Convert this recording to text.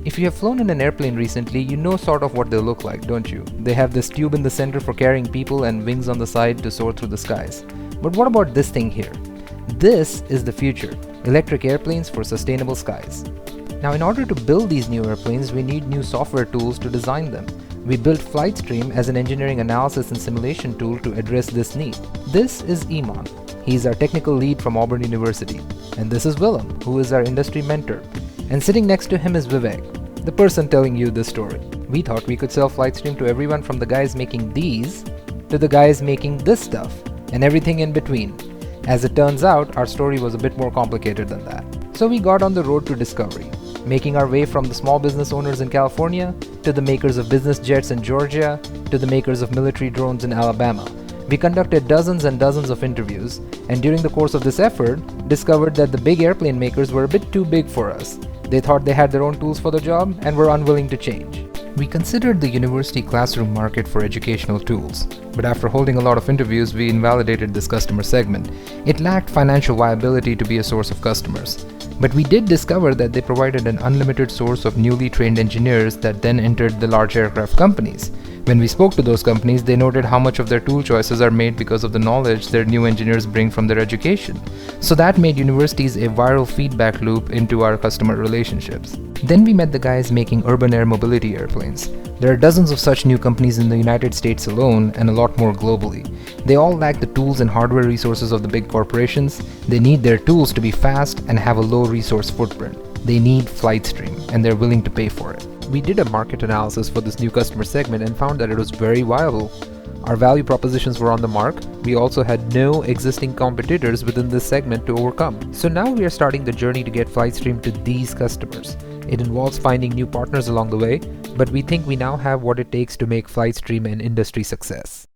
If you have flown in an airplane recently, you know sort of what they look like, don't you? They have this tube in the center for carrying people and wings on the side to soar through the skies. But what about this thing here? This is the future, electric airplanes for sustainable skies. Now, in order to build these new airplanes, we need new software tools to design them. We built FlightStream as an engineering analysis and simulation tool to address this need. This is Iman. He's our technical lead from Auburn University. And this is Willem, who is our industry mentor. And sitting next to him is Vivek, the person telling you this story. We thought we could sell FlightStream to everyone from the guys making these to the guys making this stuff and everything in between. As it turns out, our story was a bit more complicated than that. So we got on the road to discovery, making our way from the small business owners in California to the makers of business jets in Georgia to the makers of military drones in Alabama. We conducted dozens and dozens of interviews, and during the course of this effort, discovered that the big airplane makers were a bit too big for us. They thought they had their own tools for the job and were unwilling to change. We considered the university classroom market for educational tools, but after holding a lot of interviews, we invalidated this customer segment. It lacked financial viability to be a source of customers. But we did discover that they provided an unlimited source of newly trained engineers that then entered the large aircraft companies. When we spoke to those companies, they noted how much of their tool choices are made because of the knowledge their new engineers bring from their education. So that made universities a viral feedback loop into our customer relationships. Then we met the guys making urban air mobility airplanes. There are dozens of such new companies in the United States alone and a lot more globally. They all lack the tools and hardware resources of the big corporations. They need their tools to be fast and have a low resource footprint. They need FlightStream, and they're willing to pay for it. We did a market analysis for this new customer segment and found that it was very viable. Our value propositions were on the mark. We also had no existing competitors within this segment to overcome. So now we are starting the journey to get FlightStream to these customers. It involves finding new partners along the way, but we think we now have what it takes to make FlightStream an industry success.